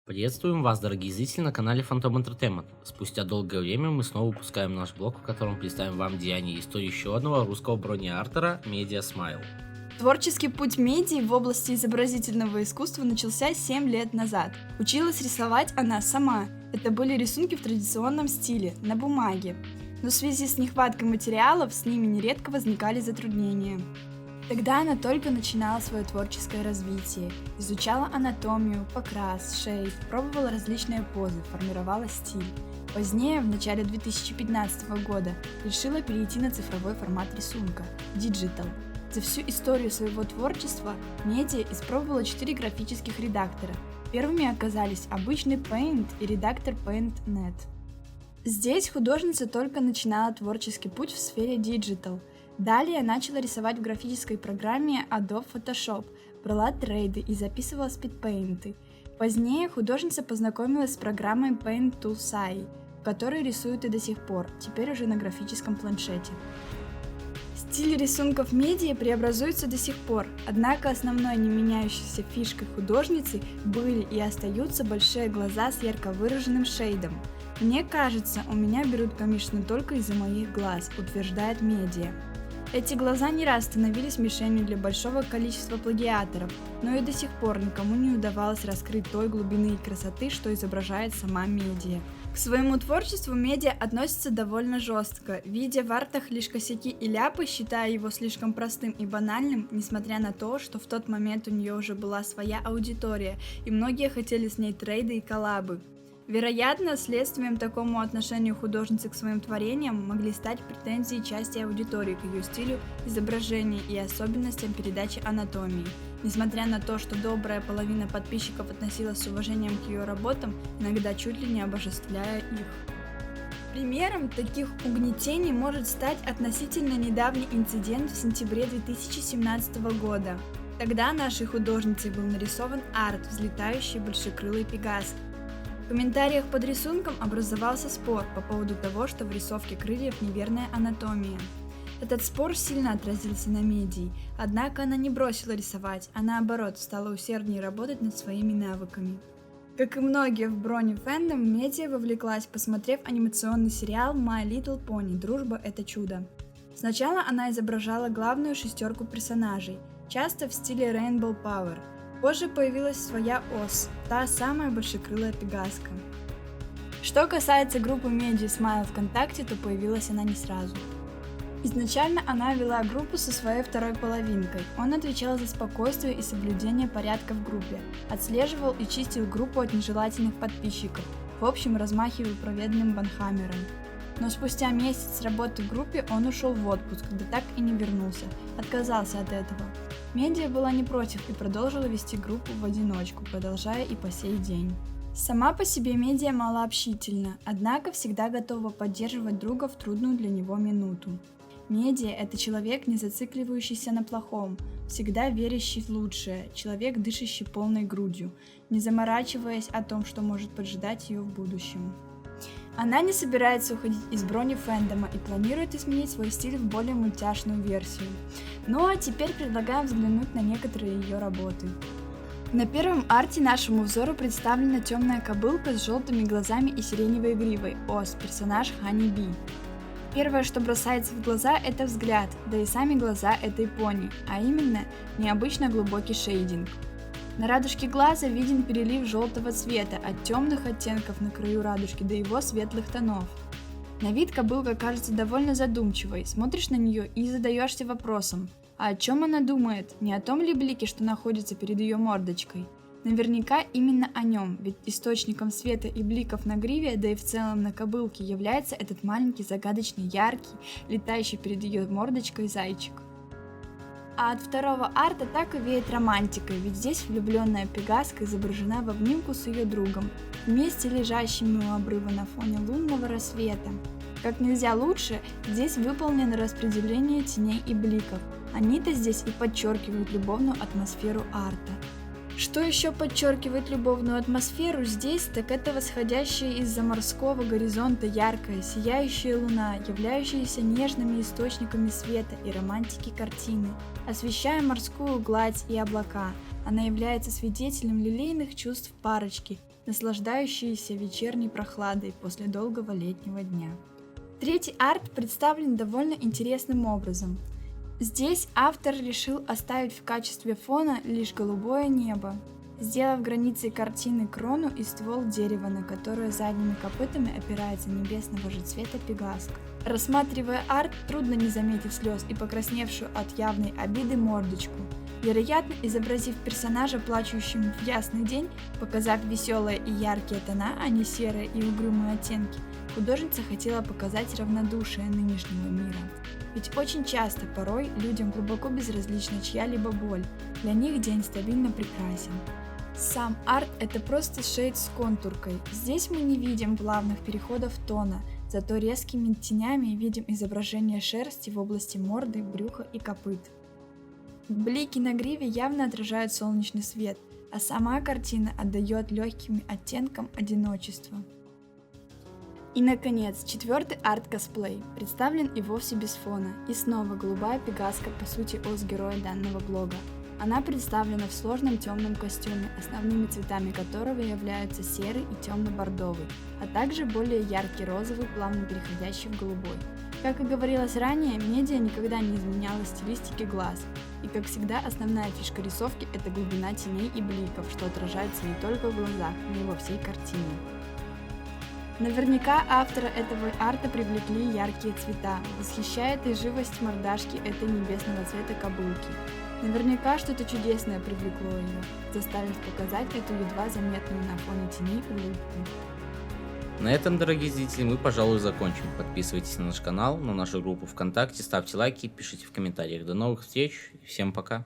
Приветствуем вас, дорогие зрители, на канале Phantom Entertainment. Спустя долгое время мы снова выпускаем наш блог, в котором представим вам деяния и историю еще одного русского брони-артера Media Smile. Творческий путь Медии в области изобразительного искусства начался 7 лет назад. Училась рисовать она сама. Это были рисунки в традиционном стиле, на бумаге. Но в связи с нехваткой материалов с ними нередко возникали затруднения. Тогда она только начинала свое творческое развитие, изучала анатомию, покрас, шейд, пробовала различные позы, формировала стиль. Позднее, в начале 2015 года, решила перейти на цифровой формат рисунка – Digital. За всю историю своего творчества Медиа испробовала 4 графических редактора. Первыми оказались обычный Paint и редактор Paint.net. Здесь художница только начинала творческий путь в сфере Digital. Далее начала рисовать в графической программе Adobe Photoshop, брала трейды и записывала спидпейнты. Позднее художница познакомилась с программой Paint Tool SAI, в которой рисует и до сих пор, теперь уже на графическом планшете. Стиль рисунков Медиа преобразуется до сих пор, однако основной не меняющейся фишкой художницы были и остаются большие глаза с ярко выраженным шейдом. «Мне кажется, у меня берут комишны только из-за моих глаз», утверждает Медиа. Эти глаза не раз становились мишенью для большого количества плагиаторов, но и до сих пор никому не удавалось раскрыть той глубины и красоты, что изображает сама Медиа. К своему творчеству Медиа относится довольно жестко, видя в артах лишь косяки и ляпы, считая его слишком простым и банальным, несмотря на то, что в тот момент у нее уже была своя аудитория, и многие хотели с ней трейды и коллабы. Вероятно, следствием такому отношению художницы к своим творениям могли стать претензии части аудитории к ее стилю изображения и особенностям передачи анатомии. Несмотря на то, что добрая половина подписчиков относилась с уважением к ее работам, иногда чуть ли не обожествляя их. Примером таких угнетений может стать относительно недавний инцидент в сентябре 2017 года. Тогда нашей художницей был нарисован арт «Взлетающий большекрылый пегас». В комментариях под рисунком образовался спор по поводу того, что в рисовке крыльев неверная анатомия. Этот спор сильно отразился на Медии, однако она не бросила рисовать, а наоборот стала усерднее работать над своими навыками. Как и многие в брони-фэндом, Медиа вовлеклась, посмотрев анимационный сериал My Little Pony «Дружба – это чудо». Сначала она изображала главную шестерку персонажей, часто в стиле Rainbow Power. Позже появилась своя ос, та самая большекрылая пегаска. Что касается группы Media Smile ВКонтакте, то появилась она не сразу. Изначально она вела группу со своей второй половинкой. Он отвечал за спокойствие и соблюдение порядка в группе, отслеживал и чистил группу от нежелательных подписчиков, в общем размахивал проверенным банхаммером. Но спустя месяц работы в группе он ушел в отпуск, да так и не вернулся, отказался от этого. Медиа была не против и продолжила вести группу в одиночку, продолжая и по сей день. Сама по себе Медиа малообщительна, однако всегда готова поддерживать друга в трудную для него минуту. Медиа – это человек, не зацикливающийся на плохом, всегда верящий в лучшее, человек, дышащий полной грудью, не заморачиваясь о том, что может поджидать ее в будущем. Она не собирается уходить из брони-фэндома и планирует изменить свой стиль в более мультяшную версию. Ну а теперь предлагаем взглянуть на некоторые ее работы. На первом арте нашему взору представлена темная кобылка с желтыми глазами и сиреневой гривой, Ос, персонаж Honey Bee. Первое, что бросается в глаза, это взгляд, да и сами глаза этой пони, а именно необычно глубокий шейдинг. На радужке глаза виден перелив желтого цвета от темных оттенков на краю радужки до его светлых тонов. На вид кобылка кажется довольно задумчивой, смотришь на нее и задаешься вопросом, а о чем она думает, не о том ли блике, что находится перед ее мордочкой? Наверняка именно о нем, ведь источником света и бликов на гриве, да и в целом на кобылке является этот маленький загадочный яркий, летающий перед ее мордочкой зайчик. А от второго арта так и веет романтикой, ведь здесь влюбленная пегаска изображена в обнимку с ее другом, вместе лежащими у обрыва на фоне лунного рассвета. Как нельзя лучше, здесь выполнено распределение теней и бликов, они-то здесь и подчеркивают любовную атмосферу арта. Что еще подчеркивает любовную атмосферу здесь, так это восходящая из-за морского горизонта яркая, сияющая луна, являющаяся нежными источниками света и романтики картины. Освещая морскую гладь и облака, она является свидетелем лилейных чувств парочки, наслаждающейся вечерней прохладой после долгого летнего дня. Третий арт представлен довольно интересным образом. Здесь автор решил оставить в качестве фона лишь голубое небо, сделав границей картины крону и ствол дерева, на которое задними копытами опирается небесного же цвета пегаска. Рассматривая арт, трудно не заметить слез и покрасневшую от явной обиды мордочку. Вероятно, изобразив персонажа, плачущим в ясный день, показав веселые и яркие тона, а не серые и угрюмые оттенки, художница хотела показать равнодушие нынешнего мира. Ведь очень часто, порой, людям глубоко безразлична чья-либо боль, для них день стабильно прекрасен. Сам арт – это просто шейд с контуркой, здесь мы не видим плавных переходов тона, зато резкими тенями видим изображение шерсти в области морды, брюха и копыт. Блики на гриве явно отражают солнечный свет, а сама картина отдает легким оттенком одиночества. И, наконец, четвертый арт-косплей, представлен и вовсе без фона, и снова голубая пегаска, по сути, ос героя данного блога. Она представлена в сложном темном костюме, основными цветами которого являются серый и темно-бордовый, а также более яркий розовый, плавно переходящий в голубой. Как и говорилось ранее, медиа никогда не изменяла стилистики глаз, и, как всегда, основная фишка рисовки – это глубина теней и бликов, что отражается не только в глазах, но и во всей картине. Наверняка автора этого арта привлекли яркие цвета, восхищает и живость мордашки этой небесного цвета кобылки. Наверняка что-то чудесное привлекло ее, заставив показать эту едва заметную на фоне теней улыбку. На этом, дорогие зрители, мы, пожалуй, закончим. Подписывайтесь на наш канал, на нашу группу ВКонтакте, ставьте лайки, пишите в комментариях. До новых встреч и всем пока!